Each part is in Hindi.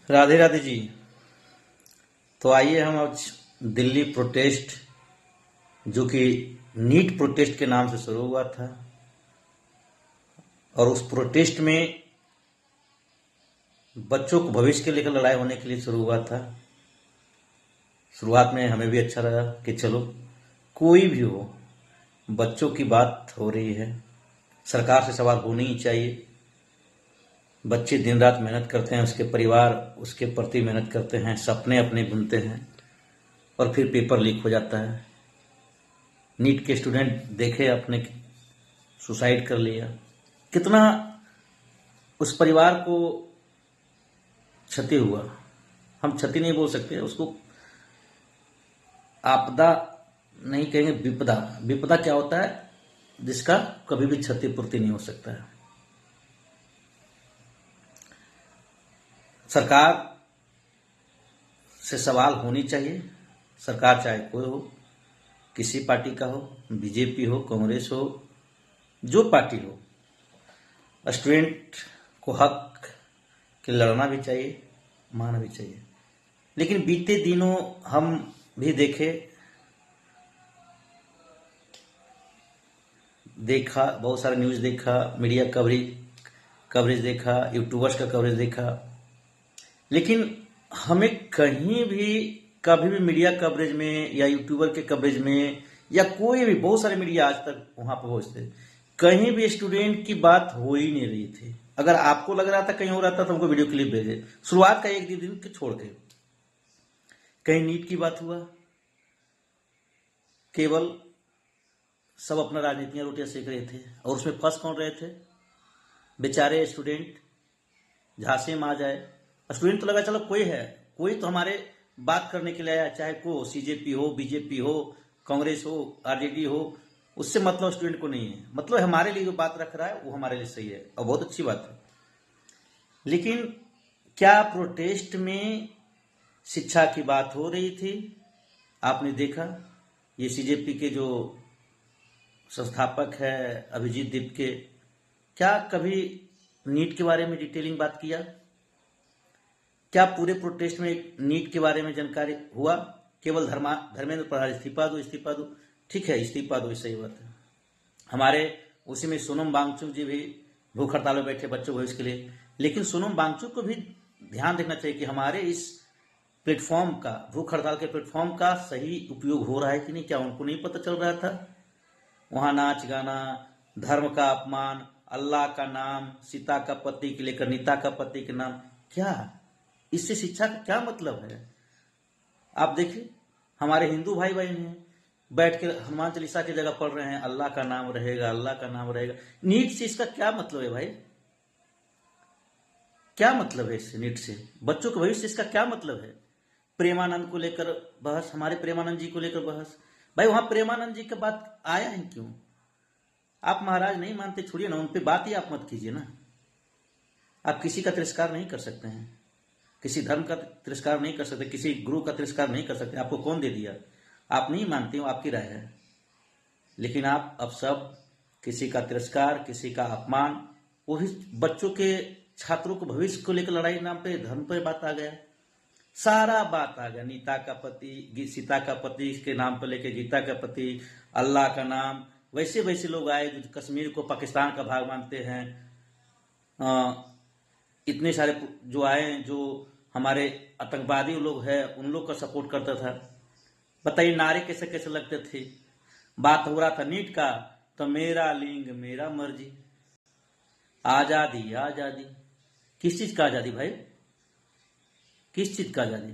राधे राधे जी। तो आइए हम आज दिल्ली प्रोटेस्ट, जो कि नीट प्रोटेस्ट के नाम से शुरू हुआ था, और उस प्रोटेस्ट में बच्चों को भविष्य के लेकर लड़ाई होने के लिए शुरू हुआ था। शुरुआत में हमें भी अच्छा लगा कि चलो कोई भी हो, बच्चों की बात हो रही है, सरकार से सवाल होने ही चाहिए। बच्चे दिन रात मेहनत करते हैं, उसके परिवार उसके प्रति मेहनत करते हैं, सपने अपने बुनते हैं, और फिर पेपर लीक हो जाता है। नीट के स्टूडेंट देखे अपने सुसाइड कर लिया। कितना उस परिवार को क्षति हुआ। हम क्षति नहीं बोल सकते उसको, आपदा नहीं कहेंगे, विपदा। विपदा क्या होता है? जिसका कभी भी क्षतिपूर्ति नहीं हो सकता है। सरकार से सवाल होनी चाहिए। सरकार चाहे कोई हो, किसी पार्टी का हो, बीजेपी हो, कांग्रेस हो, जो पार्टी हो, स्टूडेंट को हक के लड़ना भी चाहिए, मानना भी चाहिए। लेकिन बीते दिनों हम भी देखा, बहुत सारा न्यूज़ देखा, मीडिया कवरेज देखा, यूट्यूबर्स का कवरेज देखा, लेकिन हमें कहीं भी कभी भी मीडिया कवरेज में या यूट्यूबर के कवरेज में या कोई भी, बहुत सारे मीडिया आज तक वहां पर पहुंचते, कहीं भी स्टूडेंट की बात हो ही नहीं रही थी। अगर आपको लग रहा था कहीं हो रहा था तो हमको वीडियो क्लिप भेजे, शुरुआत का एक दिन के छोड़ के। कहीं नीट की बात हुआ, केवल सब अपना राजनीतियां रोटियां सेक रहे थे, और उसमें फंस कौन रहे थे? बेचारे स्टूडेंट। झांसे में आ जाए स्टूडेंट तो लगा चलो कोई है, कोई तो हमारे बात करने के लिए आया, चाहे को सीजेपी हो, बीजेपी हो, कांग्रेस हो, आरजेडी हो, उससे मतलब स्टूडेंट को नहीं है। मतलब हमारे लिए जो बात रख रहा है वो हमारे लिए सही है और बहुत अच्छी बात है। लेकिन क्या प्रोटेस्ट में शिक्षा की बात हो रही थी? आपने देखा, ये सीजेपी के जो संस्थापक है अभिजीत दीपके, क्या कभी नीट के बारे में डिटेलिंग बात किया? क्या पूरे प्रोटेस्ट में नीट के बारे में जानकारी हुआ? केवल धर्मेंद्र प्रधान इस्तीफा दो, ठीक है इस्तीफा दो, सही बात है। हमारे उसी में सोनम वांगचुक जी भी भूख हड़ताल में बैठे बच्चों भविष्य के लिए। लेकिन सोनम वांगचुक को भी ध्यान देना चाहिए कि हमारे इस प्लेटफॉर्म का, भूख हड़ताल के प्लेटफॉर्म का सही उपयोग हो रहा है कि नहीं। क्या उनको नहीं पता चल रहा था? वहां नाच गाना, धर्म का अपमान, अल्लाह का नाम, सीता का पति के लेकर नीता का पति के नाम, क्या इससे शिक्षा का क्या मतलब है? आप देखिए, हमारे हिंदू भाई बहन हैं, बैठ के हनुमान चालीसा की जगह पढ़ रहे हैं, अल्लाह का नाम रहेगा, अल्लाह का नाम रहेगा। नीट से इसका क्या मतलब है भाई? क्या मतलब है इससे? नीट से बच्चों के भविष्य से इसका क्या मतलब है? प्रेमानंद को लेकर बहस, हमारे प्रेमानंद जी को लेकर बहस। भाई वहां प्रेमानंद जी का बात आया है क्यों? आप महाराज नहीं मानते, छोड़िए ना, उन पे बात ही आप मत कीजिए ना। आप किसी का तिरस्कार नहीं कर सकते हैं, किसी धर्म का तिरस्कार नहीं कर सकते, किसी गुरु का तिरस्कार नहीं कर सकते। आपको कौन दे दिया? आप नहीं मानते हो, आपकी राय है। लेकिन आप अब सब किसी का तिरस्कार, किसी का अपमान, वो भी बच्चों के, छात्रों को भविष्य को लेकर लड़ाई नाम पे, धर्म पे बात आ गया, सारा बात आ गया। नीता का पति, सीता का पति के नाम पर लेके गीता का पति, अल्लाह का नाम। वैसे वैसे लोग आए जो कश्मीर को पाकिस्तान का भाग मानते हैं। इतने सारे जो आए, जो हमारे आतंकवादी लोग हैं, उन लोग का सपोर्ट करता था। बताइए नारे कैसे कैसे लगते थे। बात हो रहा था नीट का, तो मेरा लिंग मेरा मर्जी, आजादी आजादी। किस चीज का आजादी भाई? किस चीज का आजादी?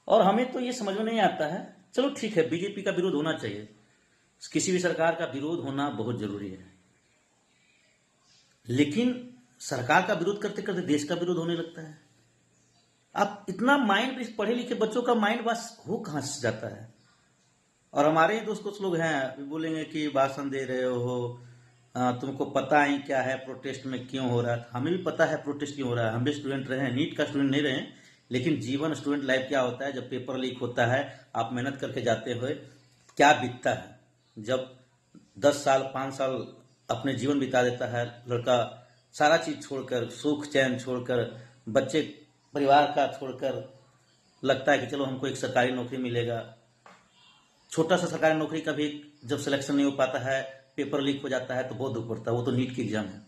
और हमें तो ये समझ में नहीं आता है। चलो ठीक है, बीजेपी का विरोध होना चाहिए, किसी भी सरकार का विरोध होना बहुत जरूरी है, लेकिन सरकार का विरोध करते करते देश का विरोध होने लगता है। आप इतना माइंड, पढ़े लिखे बच्चों का माइंड बस हो कहां से जाता है? और हमारे ही दोस्त कुछ लोग हैं, बोलेंगे कि भाषण दे रहे हो, तुमको पता ही क्या है प्रोटेस्ट में क्यों हो रहा है। हमें भी पता है प्रोटेस्ट क्यों हो रहा है, हम भी स्टूडेंट रहे हैं, नीट का स्टूडेंट नहीं रहे, लेकिन जीवन स्टूडेंट लाइफ क्या होता है, जब पेपर लीक होता है, आप मेहनत करके जाते हुए क्या बीतता है। जब 10 साल 5 साल अपने जीवन बिता देता है लड़का, सारा चीज छोड़कर, सुख चैन छोड़कर, बच्चे परिवार का छोड़कर लगता है कि चलो हमको एक सरकारी नौकरी मिलेगा। छोटा सा सरकारी नौकरी का भी जब सिलेक्शन नहीं हो पाता है, पेपर लीक हो जाता है तो बहुत दुख पड़ता है। वो तो नीट की एग्जाम है,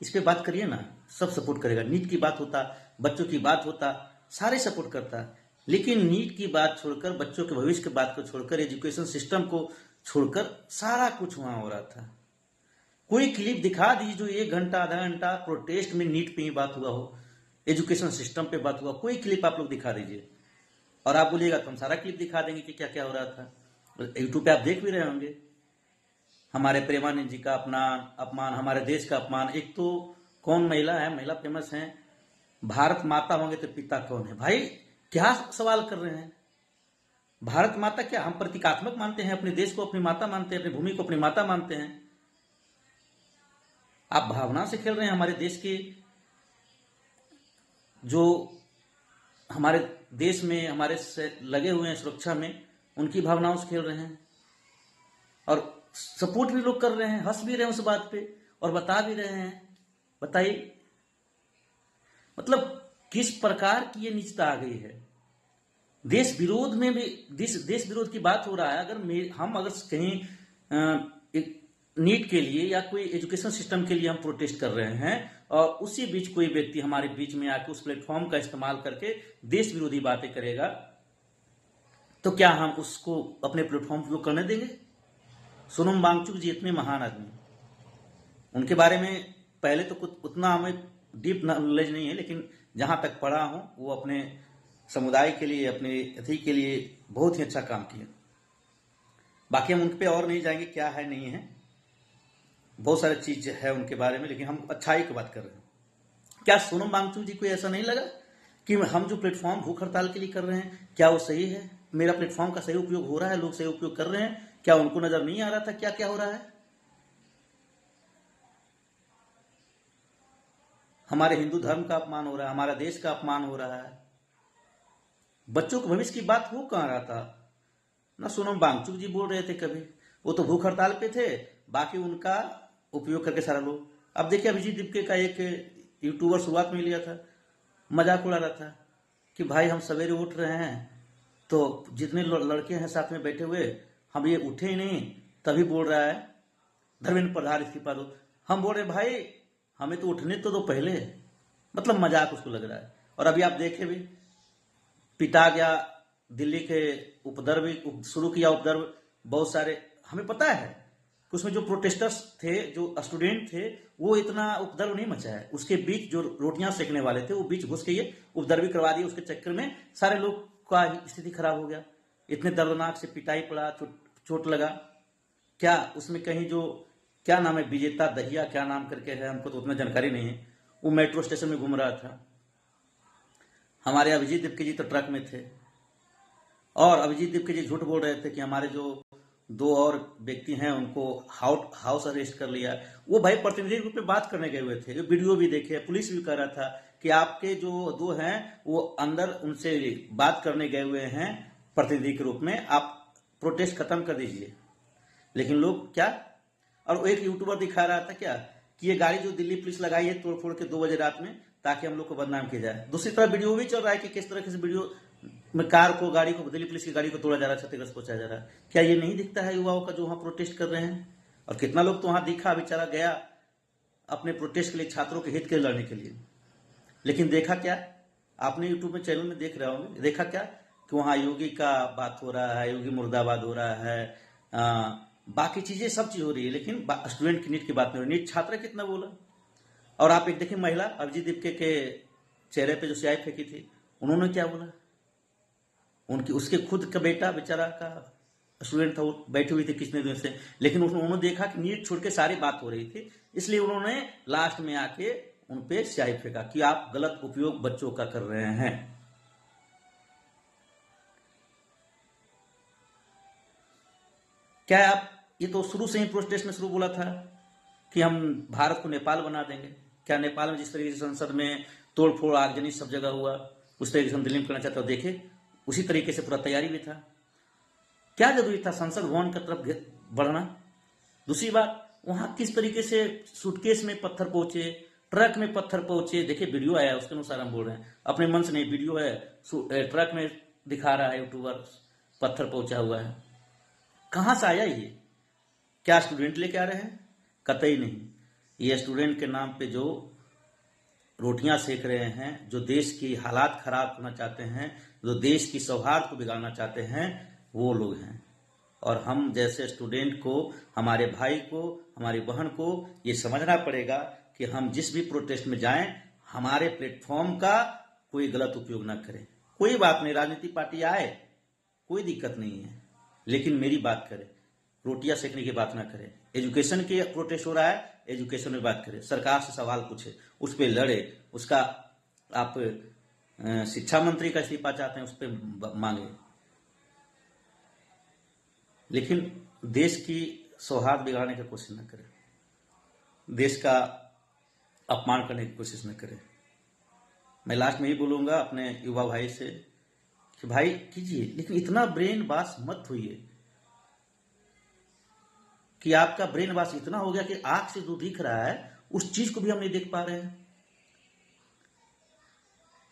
इस पे बात करिए ना, सब सपोर्ट करेगा। नीट की बात होता, बच्चों की बात होता, सारे सपोर्ट करता। लेकिन नीट की बात छोड़कर, बच्चों के भविष्य की बात को छोड़कर, एजुकेशन सिस्टम को छोड़कर सारा कुछ वहां हो रहा था। कोई क्लिप दिखा दीजिए जो 1 घंटा आधा घंटा प्रोटेस्ट में नीट पे ही बात हुआ हो, एजुकेशन सिस्टम पे बात हुआ, कोई क्लिप आप लोग दिखा दीजिए और आप बोलिएगा तो हम सारा क्लिप दिखा देंगे कि क्या क्या हो रहा था। यूट्यूब पे आप देख भी रहे होंगे, हमारे प्रेमानंद जी का अपमान, हमारे देश का अपमान। एक तो कौन महिला है, महिला फेमस है, भारत माता होंगे तो पिता कौन है? भाई क्या सवाल कर रहे हैं? भारत माता क्या हम प्रतीकात्मक मानते हैं? अपने देश को अपनी माता मानते हैं, अपनी भूमि को अपनी माता मानते हैं? आप भावना से खेल रहे हैं हमारे देश के, जो हमारे देश में हमारे से लगे हुए हैं सुरक्षा में, उनकी भावनाओं से खेल रहे हैं और सपोर्ट भी लोग कर रहे हैं, हंस भी रहे हैं उस बात पे और बता भी रहे हैं। बताइए मतलब किस प्रकार की ये नीचता आ गई है। देश विरोध में भी देश विरोध की बात हो रहा है। अगर कहीं एक नीट के लिए या कोई एजुकेशन सिस्टम के लिए हम प्रोटेस्ट कर रहे हैं और उसी बीच कोई व्यक्ति हमारे बीच में आके उस प्लेटफॉर्म का इस्तेमाल करके देश विरोधी बातें करेगा, तो क्या हम उसको अपने प्लेटफॉर्म पर करने देंगे? सोनम वांगचुक जी इतने महान आदमी, उनके बारे में पहले तो कुछ उतना हमें डीप नॉलेज नहीं है, लेकिन जहां तक पढ़ा हूं वो अपने समुदाय के लिए, अपने अति के लिए बहुत ही अच्छा काम किया। बाकी हम उन पे और नहीं जाएंगे, क्या है नहीं है, बहुत सारी चीज है उनके बारे में, लेकिन हम अच्छाई की बात कर रहे हैं। क्या सोनम वांगचुक जी को ऐसा नहीं लगा कि हम जो प्लेटफॉर्म भूख हड़ताल के लिए कर रहे हैं, क्या वो सही है? मेरा प्लेटफॉर्म का सही उपयोग हो रहा है, लोग सही उपयोग कर रहे हैं? क्या उनको नजर नहीं आ रहा था क्या क्या हो रहा है? हमारे हिंदू धर्म का अपमान हो रहा है, हमारा देश का अपमान हो रहा है। बच्चों के भविष्य की बात हो कहां रहा था? ना सोनम वांगचुक जी बोल रहे थे कभी, वो तो भूख हड़ताल पे थे, बाकी उनका उपयोग करके सारा लोग। अब देखिए अभिजीत दीपके का एक यूट्यूबर शुरुआत में लिया था, मजाक उड़ा रहा था कि भाई हम सवेरे उठ रहे हैं तो जितने लड़के हैं साथ में बैठे हुए, हम ये उठे ही नहीं, तभी बोल रहा है धर्मेंद्र प्रधान इस्तीफा दो। हम बोल रहे भाई हमें तो उठने तो दो पहले, मतलब मजाक उसको लग रहा है। और अभी आप देखे भी, पिटा गया दिल्ली के उपद्रव, शुरू किया उपद्रव, बहुत सारे हमें पता है कि उसमें जो प्रोटेस्टर्स थे, जो स्टूडेंट थे, वो इतना उपद्रव नहीं मचा है। उसके बीच जो रोटियां सेकने वाले थे वो बीच घुस के ये उपद्रवी करवा दिए, उसके चक्कर में सारे लोग का स्थिति खराब हो गया, इतने दर्दनाक से पिटाई पड़ा, चोट लगा। क्या उसमें कहीं जो क्या नाम है, विजेता दहिया क्या नाम करके है, हमको तो उतना जानकारी नहीं है, वो मेट्रो स्टेशन में घूम रहा था। हमारे अभिजीत दीपके जी तो ट्रक में थे, और अभिजीत दीपके जी झूठ बोल रहे थे कि हमारे जो 2 और व्यक्ति हैं उनको हाउस अरेस्ट कर लिया। वो भाई प्रतिनिधि रूप में बात करने गए हुए थे, वीडियो भी देखे, पुलिस भी कह रहा था कि आपके जो 2 हैं वो अंदर उनसे बात करने गए हुए हैं प्रतिनिधि के रूप में, आप प्रोटेस्ट खत्म कर दीजिए। लेकिन लोग क्या, और एक यूट्यूबर दिखा रहा था क्या कि ये गाड़ी जो दिल्ली पुलिस लगाई है तोड़ फोड़ के 2 बजे रात में, ताकि हम लोग को बदनाम किया जाए। दूसरी तरफ वीडियो भी चल रहा है कि किस तरह से वीडियो में कार को, गाड़ी को, दिल्ली पुलिस की गाड़ी को तोड़ा जा रहा है, क्षतिग्रस्त पहुंचाया जा रहा है। क्या ये नहीं दिखता है युवाओं का जो वहां प्रोटेस्ट कर रहे हैं? और कितना लोग तो वहां दिखा, बेचारा गया अपने प्रोटेस्ट के लिए, छात्रों के हित के लड़ने के लिए, लेकिन देखा क्या? आपने यूट्यूब में चैनल में देख रहे होंगे, देखा क्या कि वहां योगी का बात हो रहा है, योगी मुर्दाबाद हो रहा है, बाकी चीजें सब चीज हो रही है, लेकिन स्टूडेंट की नीट की बात नहीं हो रही। नीट छात्र कितना बोला। और आप एक देखिए महिला अभिजीत दीपके के चेहरे पे जो स्याही फेंकी थी, उन्होंने क्या बोला? उनकी उसके खुद का बेटा बेचारा का स्टूडेंट था, वो बैठी हुई थी कितने दिन से, लेकिन उन्होंने देखा कि नीट छोड़ के सारी बात हो रही थी, इसलिए उन्होंने लास्ट में आके उन पे स्याही फेंका कि आप गलत उपयोग बच्चों का कर रहे हैं। क्या आप, ये तो शुरू से ही प्रोटेस्ट में शुरू बोला था कि हम भारत को नेपाल बना देंगे। क्या नेपाल में जिस तरीके से संसद में तोड़फोड़ आगजनी सब जगह हुआ, उस तरीके से हम दिल्ली में करना चाहते हो? देखे उसी तरीके से पूरा तैयारी भी था। क्या जरूरी था संसद भवन की तरफ बढ़ना? दूसरी बात, वहां किस तरीके से सूटकेस में पत्थर पहुंचे, ट्रक में पत्थर पहुंचे, देखिए वीडियो आया उसके अनुसार हम बोल रहे हैं, अपने मन से नहीं, वीडियो है, ट्रक में दिखा रहा है यूट्यूबर, पत्थर पहुंचा हुआ है। कहां से आया ये? क्या स्टूडेंट लेके आ रहे हैं? कतई नहीं। ये स्टूडेंट के नाम पे जो रोटियां सेक रहे हैं, जो देश की हालात खराब करना चाहते हैं, जो देश की सौहार्द को बिगाड़ना चाहते हैं, वो लोग हैं। और हम जैसे स्टूडेंट को, हमारे भाई को, हमारी बहन को ये समझना पड़ेगा कि हम जिस भी प्रोटेस्ट में जाएं, हमारे प्लेटफॉर्म का कोई गलत उपयोग ना करें। कोई बात नहीं, राजनीति पार्टी आए, कोई दिक्कत नहीं है, लेकिन मेरी बात करें, रोटियां सेकने की बात ना करें। एजुकेशन के प्रोटेस्ट हो रहा है, एजुकेशन में बात करें, सरकार से सवाल पूछे, उस पर लड़े, उसका आप शिक्षा मंत्री का इस्तीफा चाहते हैं, उस पर मांगे, लेकिन देश की सौहार्द बिगाड़ने की कोशिश न करें, देश का अपमान करने की कोशिश न करें। मैं लास्ट में ही बोलूंगा अपने युवा भाई से कि भाई कीजिए, लेकिन इतना ब्रेन वॉश मत होइए कि आपका ब्रेन वॉश इतना हो गया कि आंख से जो दिख रहा है उस चीज को भी हम नहीं देख पा रहे हैं,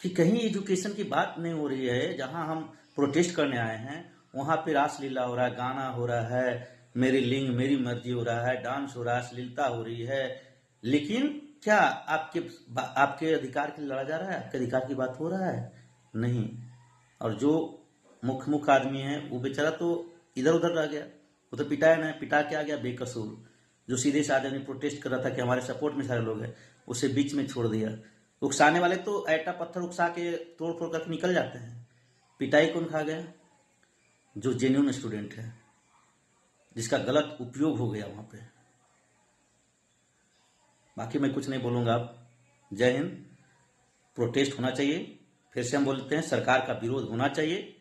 कि कहीं एजुकेशन की बात नहीं हो रही है। जहां हम प्रोटेस्ट करने आए हैं वहां पे रासलीला हो रहा है, गाना हो रहा है, मेरी लिंग मेरी मर्जी हो रहा है, डांस हो रहा है, अश्लीलता हो रही है, लेकिन क्या आपके अधिकार के लिए लड़ा जा रहा है? आपके अधिकार की बात हो रहा है? नहीं। और जो मुख्य आदमी है वो बेचारा तो इधर उधर रह गया, वो तो पिटाया ना, पिटा के आ गया बेकसूर। जो सीधे से आदमी प्रोटेस्ट कर रहा था कि हमारे सपोर्ट में सारे लोग हैं, उसे बीच में छोड़ दिया। उकसाने वाले तो ऐटा पत्थर उकसा के तोड़ फोड़ करके निकल जाते हैं। पिटाई कौन खा गया? जो जेन्युइन स्टूडेंट है, जिसका गलत उपयोग हो गया वहां पे। बाकी मैं कुछ नहीं बोलूंगा। अब जय हिंद। प्रोटेस्ट होना चाहिए, फिर से हम बोलते हैं सरकार का विरोध होना चाहिए,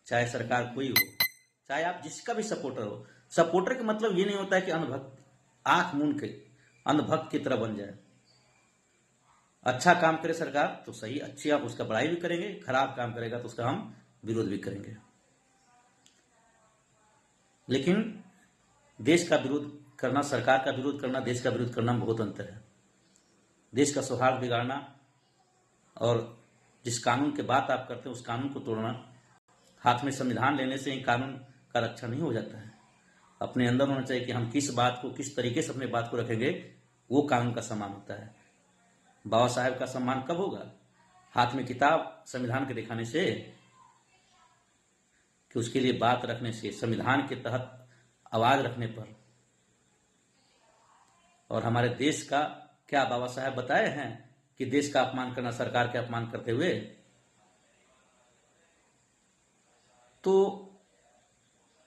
चाहे सरकार कोई हो, चाहे आप जिसका भी सपोर्टर हो। सपोर्टर का मतलब ये नहीं होता है कि अंधभक्त, आंख मूंद के अंधभक्त की तरह बन जाए। अच्छा काम करे सरकार तो सही, अच्छी आप उसका बड़ाई भी करेंगे, खराब काम करेगा तो उसका हम विरोध भी करेंगे। लेकिन देश का विरोध करना, सरकार का विरोध करना, देश का विरोध करना में बहुत अंतर है। देश का सौहार्द बिगाड़ना और जिस कानून के बात आप करते हैं उस कानून को तोड़ना, हाथ में संविधान लेने से ही कानून का रक्षा नहीं हो जाता है। अपने अंदर होना चाहिए कि हम किस बात को, किस तरीके से अपने बात को रखेंगे, वो कानून का सम्मान होता है। बाबा साहेब का सम्मान कब होगा? हाथ में किताब संविधान के दिखाने से, कि उसके लिए बात रखने से, संविधान के तहत आवाज रखने पर। और हमारे देश का क्या बाबा साहेब बताए हैं कि देश का अपमान करना, सरकार के अपमान करते हुए? तो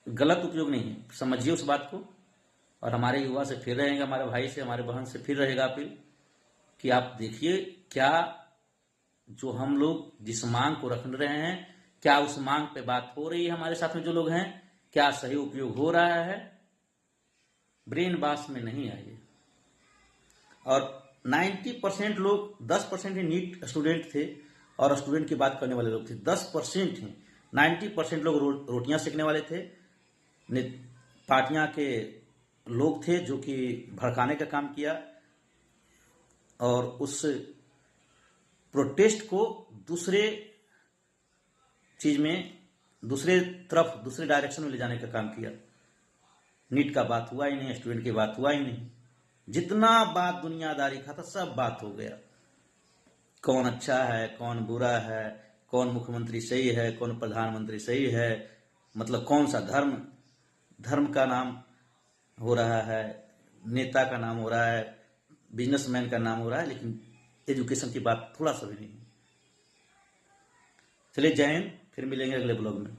गलत उपयोग नहीं है, समझिए उस बात को। और हमारे युवा से फिर रहेगा, हमारे भाई से, हमारे बहन से फिर रहेगा अपील कि आप देखिए क्या जो हम लोग जिस मांग को रख रहे हैं, क्या उस मांग पे बात हो रही है हमारे साथ में जो लोग हैं, क्या सही उपयोग हो रहा है? ब्रेन वॉश में नहीं आइए। और 90% लोग, 10% ही नीट स्टूडेंट थे और स्टूडेंट की बात करने वाले लोग थे, 10% हैं। 90% लोग रोटियां सेकने वाले थे, पार्टियां के लोग थे जो कि भड़काने का काम किया और उस प्रोटेस्ट को दूसरे चीज में, दूसरे तरफ, दूसरे डायरेक्शन में ले जाने का काम किया। नीट का बात हुआ ही नहीं, स्टूडेंट की बात हुआ ही नहीं। जितना बात दुनियादारी का था सब बात हो गया। कौन अच्छा है, कौन बुरा है, कौन मुख्यमंत्री सही है, कौन प्रधानमंत्री सही है, मतलब कौन सा धर्म का नाम हो रहा है, नेता का नाम हो रहा है, बिजनेसमैन का नाम हो रहा है, लेकिन एजुकेशन की बात थोड़ा सा भी नहीं। चलिए जय हिंद, फिर मिलेंगे अगले ब्लॉग में।